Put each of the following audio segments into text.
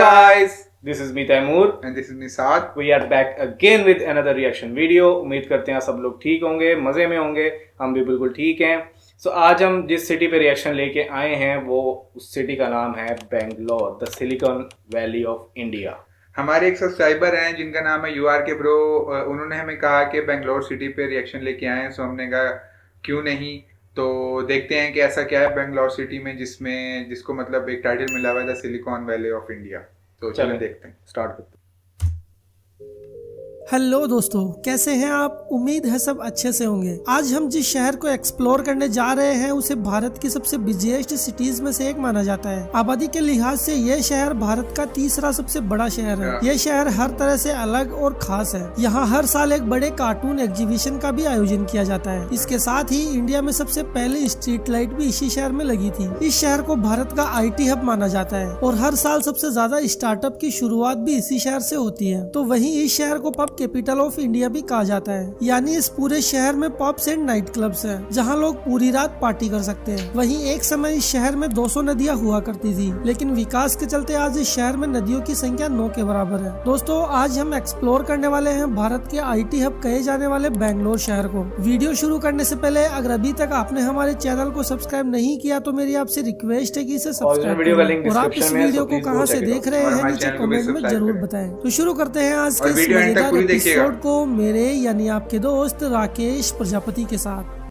guys, this is me Taimur and this is Nisad. We are back again with another reaction video. उम्मीद करते हैं सब लोग ठीक होंगे, मज़े में होंगे, हम भी बिल्कुल ठीक हैं। सो आज हम जिस सिटी पे रिएक्शन लेके आए हैं वो उस सिटी का नाम है Bangalore, the silicon valley of India. हमारे एक सब्सक्राइबर हैं जिनका नाम है URK ब्रो। उन्होंने हमें कहा कि बेंगलोर सिटी पे रिएक्शन लेके आए हैं, सो हमने कहा क्यों नहीं। तो देखते हैं कि ऐसा क्या है बेंगलोर सिटी में जिसको मतलब एक टाइटल मिला हुआ है the silicon valley of India. तो चलो देखते हैं, स्टार्ट करते हैं। हेलो दोस्तों, कैसे हैं आप? उम्मीद है सब अच्छे से होंगे। आज हम जिस शहर को एक्सप्लोर करने जा रहे हैं उसे भारत की सबसे बिजिएस्ट सिटीज में से एक माना जाता है। आबादी के लिहाज से यह शहर भारत का तीसरा सबसे बड़ा शहर है। यह शहर हर तरह से अलग और खास है। यहाँ हर साल एक बड़े कार्टून एग्जीबिशन का भी आयोजन किया जाता है। इसके साथ ही इंडिया में सबसे पहले स्ट्रीट लाइट भी इसी शहर में लगी थी। इस शहर को भारत का IT हब माना जाता है और हर साल सबसे ज्यादा स्टार्टअप की शुरुआत भी इसी शहर से होती है। तो वहीं इस शहर को पब कैपिटल ऑफ इंडिया भी कहा जाता है, यानी इस पूरे शहर में पब्स एंड नाइट क्लब्स हैं, जहां लोग पूरी रात पार्टी कर सकते हैं। वहीं एक समय इस शहर में 200 नदियां हुआ करती थी, लेकिन विकास के चलते आज इस शहर में नदियों की संख्या 9 के बराबर है। दोस्तों, आज हम एक्सप्लोर करने वाले हैं भारत के IT हब कहे जाने वाले बेंगलोर शहर को। वीडियो शुरू करने से पहले अगर अभी तक आपने हमारे चैनल को सब्सक्राइब नहीं किया तो मेरी आपसे रिक्वेस्ट है कि इसे सब्सक्राइब करें और आप इस वीडियो को कहां से देख रहे हैं नीचे कमेंट में जरूर बताएं। तो शुरू करते हैं आज के इस मजेदार एपिसोड को मेरे यानी आपके दोस्त राकेश प्रजापति के साथ।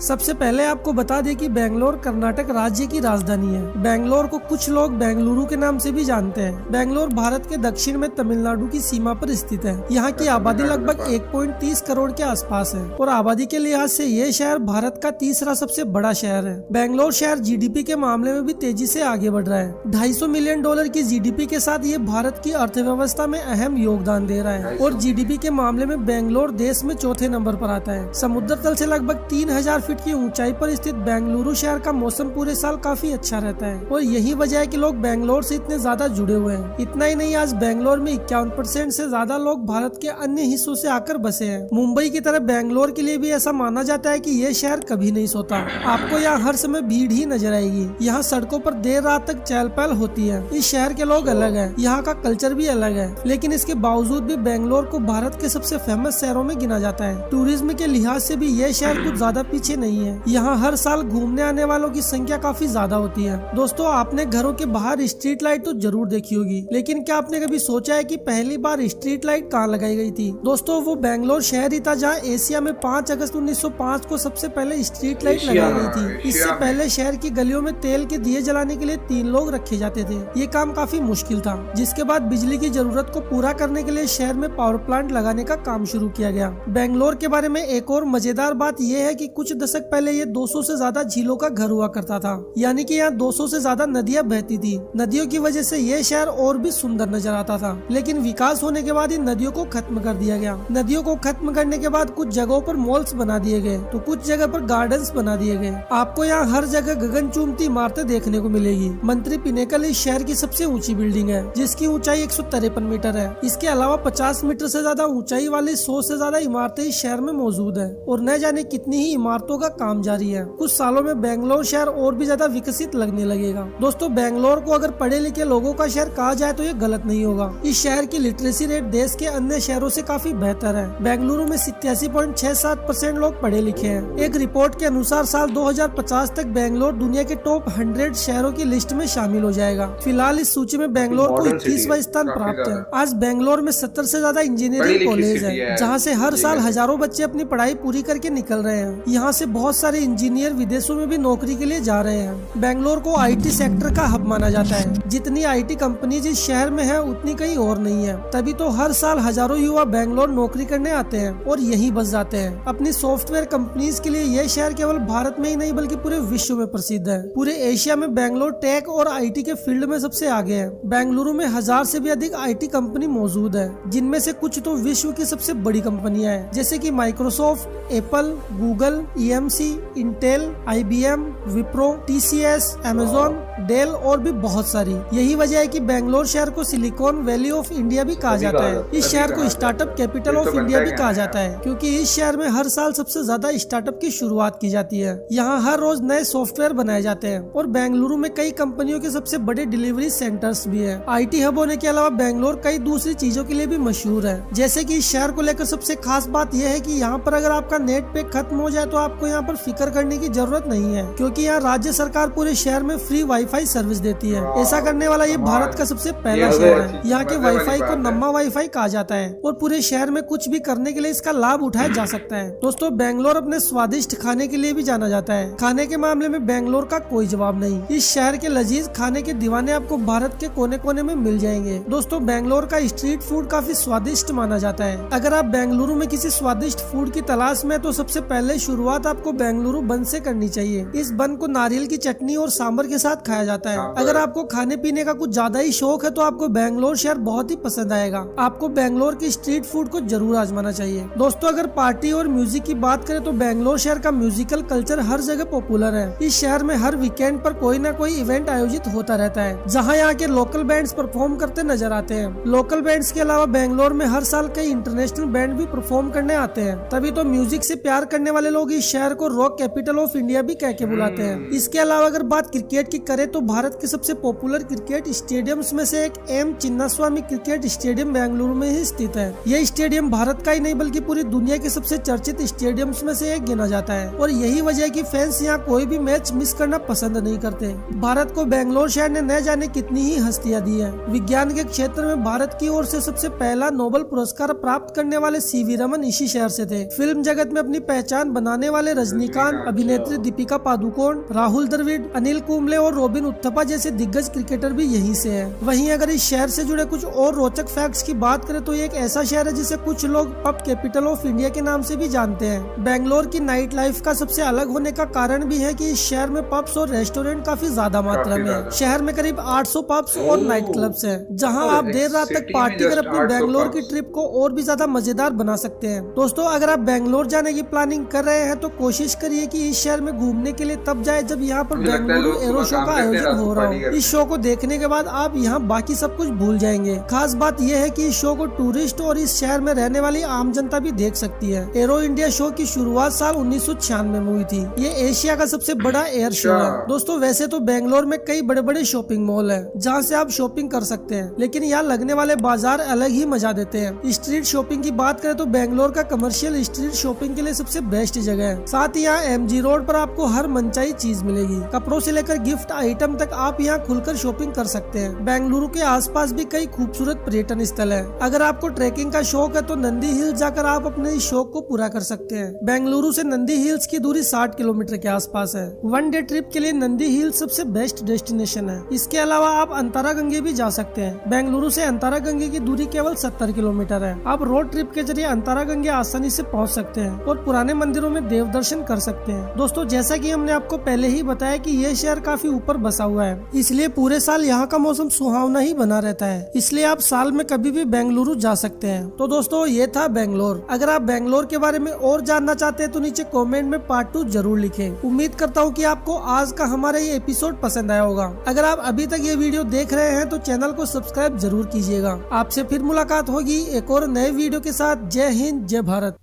सबसे पहले आपको बता दें कि बेंगलोर कर्नाटक राज्य की राजधानी है। बेंगलोर को कुछ लोग बेंगलुरु के नाम से भी जानते हैं। बेंगलोर भारत के दक्षिण में तमिलनाडु की सीमा पर स्थित है। यहाँ की आबादी लगभग 1.30 करोड़ के आसपास है और आबादी के लिहाज से ये शहर भारत का तीसरा सबसे बड़ा शहर है। बेंगलोर शहर GDP के मामले में भी तेजी से आगे बढ़ रहा है। $250 मिलियन की GDP के साथ ये भारत की अर्थव्यवस्था में अहम योगदान दे रहा है और GDP के मामले में बेंगलोर देश में चौथे नंबर पर आता है। समुद्र तल से लगभग 3000 फीट की ऊंचाई पर स्थित बेंगलुरु शहर का मौसम पूरे साल काफी अच्छा रहता है और यही वजह है कि लोग बेंगलोर से इतने ज्यादा जुड़े हुए हैं। इतना ही नहीं, आज बेंगलोर में 51% से ज्यादा लोग भारत के अन्य हिस्सों से आकर बसे हैं। मुंबई की तरह बेंगलोर के लिए भी ऐसा माना जाता है कि ये शहर कभी नहीं सोता। आपको यहाँ हर समय भीड़ ही नजर आएगी। यहाँ सड़कों पर देर रात तक चहल पहल होती है। इस शहर के लोग अलग है, यहाँ का कल्चर भी अलग है, लेकिन इसके बावजूद भी बेंगलोर को भारत के सबसे फेमस शहरों में गिना जाता है। टूरिज्म के लिहाज से भी ये शहर कुछ ज्यादा पीछे नहीं है। यहाँ हर साल घूमने आने वालों की संख्या काफी ज्यादा होती है। दोस्तों, आपने घरों के बाहर स्ट्रीट लाइट तो जरूर देखी होगी, लेकिन क्या आपने कभी सोचा है कि पहली बार स्ट्रीट लाइट कहाँ लगाई गई थी? दोस्तों, वो बेंगलोर शहर ही था जहाँ एशिया में 5 अगस्त 1905 को सबसे पहले स्ट्रीट लाइट लगाई गई थी। इससे पहले शहर की गलियों में तेल के दिए जलाने के लिए 3 लोग रखे जाते थे। ये काम काफी मुश्किल था, जिसके बाद बिजली की जरूरत को पूरा करने के लिए शहर में पावर प्लांट लगाने का काम शुरू किया गया। बेंगलोर के बारे में एक और मजेदार बात यह है कि कुछ दशक पहले ये 200 से ज्यादा झीलों का घर हुआ करता था, यानी कि यहाँ 200 से ज्यादा नदियां बहती थी। नदियों की वजह से ये शहर और भी सुंदर नजर आता था, लेकिन विकास होने के बाद इन नदियों को खत्म कर दिया गया। नदियों को खत्म करने के बाद कुछ जगहों पर मॉल्स बना दिए गए तो कुछ जगह पर गार्डन्स बना दिए गए। आपको यहाँ हर जगह गगनचुंबती इमारतें देखने को मिलेगी। मंत्री पिनेकल इस शहर की सबसे ऊंची बिल्डिंग है, जिसकी ऊंचाई 153 मीटर है। इसके अलावा 50 मीटर से ज्यादा ऊंचाई वाली 100 से ज्यादा इमारतें इस शहर में मौजूद है और न जाने कितनी ही इमारतों का काम जारी है। कुछ सालों में बेंगलोर शहर और भी ज्यादा विकसित लगने लगेगा। दोस्तों, बेंगलोर को अगर पढ़े लिखे लोगों का शहर कहा जाए तो ये गलत नहीं होगा। इस शहर की लिटरेसी रेट देश के अन्य शहरों से काफी बेहतर है। बेंगलुरु में 87.67% लोग पढ़े लिखे हैं। एक रिपोर्ट के अनुसार साल 2050 तक बेंगलोर दुनिया के टॉप 100 शहरों की लिस्ट में शामिल हो जाएगा। फिलहाल इस सूची में बेंगलोर को 21वां स्थान प्राप्त है। आज बेंगलोर में 70 से ज्यादा इंजीनियरिंग कॉलेज है, जहाँ से हर साल हजारों बच्चे अपनी पढ़ाई पूरी करके निकल रहे हैं। यहाँ से बहुत सारे इंजीनियर विदेशों में भी नौकरी के लिए जा रहे हैं। बेंगलोर को IT सेक्टर का हब माना जाता है। जितनी IT कंपनीज इस शहर में है उतनी कहीं और नहीं है। तभी तो हर साल हजारों युवा बेंगलोर नौकरी करने आते हैं और यहीं बस जाते हैं। अपनी सॉफ्टवेयर कंपनीज के लिए यह शहर केवल भारत में ही नहीं बल्कि पूरे विश्व में प्रसिद्ध है। पूरे एशिया में बेंगलोर टेक और IT के फील्ड में सबसे आगे है। बेंगलुरु में 1000 से भी अधिक IT कंपनी मौजूद है, जिनमें से कुछ तो विश्व की सबसे बड़ी कंपनियां हैं, जैसे कि Microsoft, Apple, Google, EMC, Intel, IBM, Wipro, TCS, Amazon, Dell और भी बहुत सारी। यही वजह है कि बेंगलोर शहर को सिलिकॉन वैली ऑफ इंडिया भी कहा जाता है। इस शहर को स्टार्टअप कैपिटल ऑफ इंडिया भी कहा जाता है, क्योंकि इस शहर में हर साल सबसे ज्यादा स्टार्टअप की शुरुआत की जाती है। यहाँ हर रोज नए सॉफ्टवेयर बनाए जाते हैं और बेंगलुरु में कई कंपनियों के सबसे बड़े डिलीवरी सेंटर्स भी है। IT हब होने के अलावा बेंगलोर कई दूसरी चीजों के लिए भी मशहूर है। जैसे कि इस शहर को लेकर सबसे खास बात यह है कि यहाँ पर अगर आपका नेट पैक खत्म हो जाए तो आपको यहाँ पर फिक्र करने की जरूरत नहीं है, क्योंकि यहाँ राज्य सरकार पूरे शहर में फ्री वाईफाई सर्विस देती है। ऐसा करने वाला ये भारत का सबसे पहला शहर है। यहाँ के वाईफाई को नम्मा वाईफाई कहा जाता है और पूरे शहर में कुछ भी करने के लिए इसका लाभ उठाया जा सकता है। दोस्तों, बेंगलोर अपने स्वादिष्ट खाने के लिए भी जाना जाता है। खाने के मामले में बेंगलोर का कोई जवाब नहीं। इस शहर के लजीज खाने के दीवाने आपको भारत के कोने कोने में मिल जाएंगे। दोस्तों, बेंगलोर का स्ट्रीट फूड काफी स्वादिष्ट माना जाता है। अगर आप बेंगलुरु में किसी स्वादिष्ट फूड की तलाश में तो सबसे पहले शुरुआत आपको बेंगलुरु बन से करनी चाहिए। इस बन को नारियल की चटनी और सांभर के साथ खाया जाता है। अगर आपको खाने पीने का कुछ ज्यादा ही शौक है तो आपको बेंगलोर शहर बहुत ही पसंद आएगा। आपको बेंगलोर की स्ट्रीट फूड को जरूर आजमाना चाहिए। दोस्तों, अगर पार्टी और म्यूजिक की बात करें तो बेंगलोर शहर का म्यूजिकल कल्चर हर जगह पॉपुलर है। इस शहर में हर वीकेंड पर कोई न कोई इवेंट आयोजित होता रहता है, जहाँ यहाँ के लोकल बैंड्स परफॉर्म करते नजर आते हैं। लोकल बैंड्स के अलावा बेंगलोर में हर साल कई इंटरनेशनल बैंड भी परफॉर्म करने आते हैं। तभी तो म्यूजिक से प्यार करने वाले लोग इस शहर को रॉक कैपिटल ऑफ इंडिया भी कह के बुलाते हैं। इसके अलावा अगर बात क्रिकेट की करें तो भारत के सबसे पॉपुलर क्रिकेट स्टेडियम्स में से एक M Chinnaswamy cricket stadium Bengaluru में ही स्थित है। यह स्टेडियम भारत का ही नहीं बल्कि पूरी दुनिया के सबसे चर्चित स्टेडियम्स में से एक गिना जाता है और यही वजह है कि फैंस यहाँ कोई भी मैच मिस करना पसंद नहीं करते। भारत को बेंगलोर शहर ने न जाने कितनी ही हस्तियां दी है। विज्ञान के क्षेत्र में भारत की ओर से सबसे पहला नोबेल पुरस्कार प्राप्त करने वाले CV रमन इसी शहर से थे। फिल्म जगत में अपनी पहचान बनाने वाले रजनीकांत, अभिनेत्री दीपिका पादुकोण, राहुल द्रविड़, अनिल कुंबले और रॉबिन उत्थपा जैसे दिग्गज क्रिकेटर भी यहीं से हैं। वहीं अगर इस शहर से जुड़े कुछ और रोचक फैक्ट्स की बात करें तो ये एक ऐसा शहर है जिसे कुछ लोग पब कैपिटल ऑफ इंडिया के नाम से भी जानते हैं। बेंगलोर की नाइट लाइफ का सबसे अलग होने का कारण भी है कि इस शहर में पब्स और रेस्टोरेंट काफी ज्यादा मात्रा में है। शहर में करीब 800 पब्स और नाइट क्लब्स हैं, जहां आप देर रात तक पार्टी कर अपनी बेंगलोर की ट्रिप को और भी ज्यादा मजेदार बना सकते हैं। दोस्तों, अगर आप बेंगलोर जाने की प्लानिंग कर रहे हैं तो कोशिश करिए कि इस शहर में घूमने के लिए तब जाए जब यहाँ पर बेंगलुरु एरो शो का आयोजन हो रहा हो। इस शो को देखने के बाद आप यहाँ बाकी सब कुछ भूल जाएंगे। खास बात यह है कि इस शो को टूरिस्ट और इस शहर में रहने वाली आम जनता भी देख सकती है। एरो इंडिया शो की शुरुआत साल 1996 में हुई थी। ये एशिया का सबसे बड़ा एयर शो है। दोस्तों, वैसे तो बेंगलोर में कई बड़े बड़े शॉपिंग मॉल है जहाँ से आप शॉपिंग कर सकते हैं, लेकिन यहाँ लगने वाले बाजार अलग ही मजा देते हैं। स्ट्रीट शॉपिंग की बात करें तो बेंगलोर का कमर्शियल स्ट्रीट शॉपिंग के लिए सबसे बेस्ट जगह है। साथ ही यहाँ MG रोड पर आपको हर मनचाही चीज मिलेगी। कपड़ों से लेकर गिफ्ट आइटम तक आप यहाँ खुलकर शॉपिंग कर सकते हैं। बेंगलुरु के आसपास भी कई खूबसूरत पर्यटन स्थल है। अगर आपको ट्रैकिंग का शौक है तो नंदी हिल्स जाकर आप अपने इस शौक को पूरा कर सकते हैं। बेंगलुरु से नंदी हिल्स की दूरी 60 किलोमीटर के आसपास है। वन डे ट्रिप के लिए नंदी हिल्स सबसे बेस्ट डेस्टिनेशन है। इसके अलावा आप अंतरागंगे भी जा सकते हैं। बेंगलुरु से अंतरागंगे की दूरी केवल 70 किलोमीटर है। आप रोड ट्रिप के जरिए अंतरागंगे आसानी से पहुंच सकते हैं और पुराने मंदिरों में देव दर्शन कर सकते हैं। दोस्तों, जैसा कि हमने आपको पहले ही बताया कि ये शहर काफी ऊपर बसा हुआ है, इसलिए पूरे साल यहाँ का मौसम सुहावना ही बना रहता है। इसलिए आप साल में कभी भी बेंगलुरु जा सकते हैं। तो दोस्तों, ये था बेंगलोर। अगर आप बेंगलोर के बारे में और जानना चाहते हैं तो नीचे कमेंट में पार्ट 2 जरूर लिखें। उम्मीद करता हूँ कि आपको आज का हमारा ये एपिसोड पसंद आया होगा। अगर आप अभी तक ये वीडियो देख रहे हैं तो चैनल को सब्सक्राइब जरूर कीजिएगा। आपसे फिर मुलाकात होगी एक और नए वीडियो के साथ। जय हिंद, जय भारत।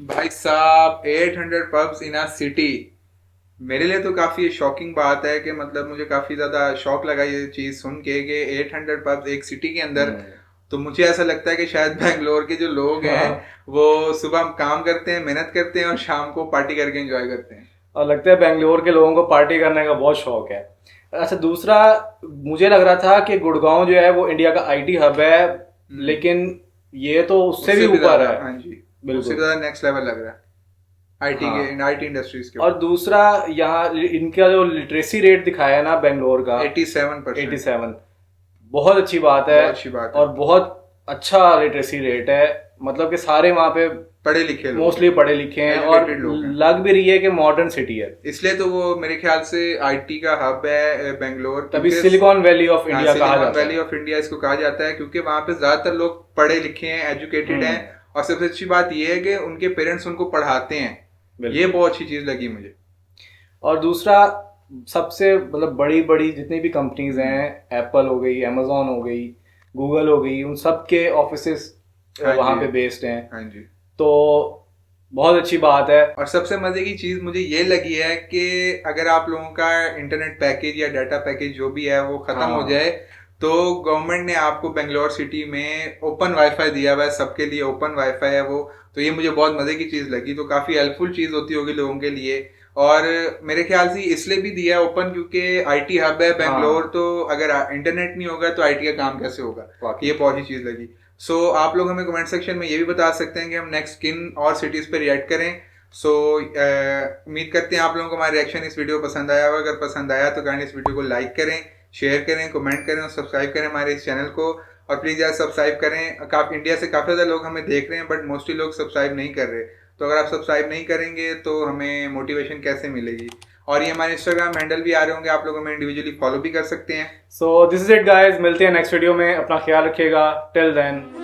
भाई साहब, 800 पब्स इन अ सिटी, मेरे लिए तो काफी शॉकिंग बात है कि मतलब मुझे काफी ज्यादा शौक लगा ये चीज सुन के कि 800 पब्स एक सिटी के अंदर। तो मुझे ऐसा लगता है कि शायद बेंगलोर के जो लोग हैं वो सुबह काम करते हैं, मेहनत करते हैं और शाम को पार्टी करके एंजॉय करते हैं। और लगता है बेंगलोर के लोगों को पार्टी करने का बहुत शौक है। अच्छा, दूसरा मुझे लग रहा था कि गुड़गांव जो है वो इंडिया का IT हब है, लेकिन ये तो उससे भी ऊपर है। हाँ जी, उससे ज्यादा नेक्स्ट लेवल लग रहा है IT इंडस्ट्रीज के। और दूसरा, यहाँ इनका जो लिटरेसी रेट दिखाया है ना बेंगलोर का 87%, बहुत अच्छी बात है। अच्छी बात है। और बहुत अच्छा लिटरेसी रेट है, मतलब कि सारे वहाँ पे पढ़े लिखे लोग, मोस्टली पढ़े लिखे हैं और लग भी रही है कि मॉडर्न सिटी है। इसलिए तो वो मेरे ख्याल से IT का हब है बेंगलोर। तभी सिलिकॉन वैली ऑफ इंडिया कहा जाता है। सिलिकॉन वैली ऑफ इंडिया इसको कहा जाता है क्योंकि वहाँ पे ज्यादातर लोग पढ़े लिखे हैं, एजुकेटेड हैं। और सबसे अच्छी बात यह है कि उनके पेरेंट्स उनको पढ़ाते हैं। ये बहुत अच्छी चीज लगी मुझे। और दूसरा, सबसे मतलब बड़ी बड़ी जितनी भी कंपनीज हैं, एप्पल हो गई, अमेजोन हो गई, गूगल हो गई, उन सब के ऑफिसेस हाँ वहाँ जी। पे बेस्ड हैं। हाँ जी। तो बहुत अच्छी बात है। और सबसे मजे की चीज मुझे ये लगी है कि अगर आप लोगों का इंटरनेट पैकेज या डाटा पैकेज जो भी है वो खत्म हो हाँ। जाए, तो गवर्नमेंट ने आपको बेंगलोर सिटी में ओपन वाईफाई दिया हुआ है, सबके लिए ओपन वाईफाई है वो। तो ये मुझे बहुत मजे की चीज लगी, तो काफी हेल्पफुल चीज होती होगी लोगों के लिए। और मेरे ख्याल से इसलिए भी दिया है ओपन क्योंकि आईटी हब है बेंगलोर, हाँ। तो अगर इंटरनेट नहीं होगा तो आईटी का काम कैसे होगा। वाकई। ये बहुत ही चीज लगी। सो आप लोग हमें कमेंट सेक्शन में ये भी बता सकते हैं कि हम नेक्स्ट किन और सिटीज पे रिएक्ट करें। सो उम्मीद करते हैं आप लोगों को हमारा रिएक्शन इस वीडियो पसंद आया होगा। अगर पसंद आया तो काइंडली इस वीडियो को लाइक करें, शेयर करें, कमेंट करें और सब्सक्राइब करें हमारे इस चैनल को। और प्लीज़ यार सब्सक्राइब करें। काफ़ी इंडिया से काफ़ी ज़्यादा लोग हमें देख रहे हैं बट मोस्टली लोग सब्सक्राइब नहीं कर रहे। तो अगर आप सब्सक्राइब नहीं करेंगे तो हमें मोटिवेशन कैसे मिलेगी। और ये हमारे इंस्टाग्राम हैंडल भी आ रहे होंगे, आप लोग हमें इंडिविजुअली फॉलो भी कर सकते हैं। So this is it guys, मिलते हैं नेक्स्ट वीडियो में। अपना ख्याल रखिएगा। Till then.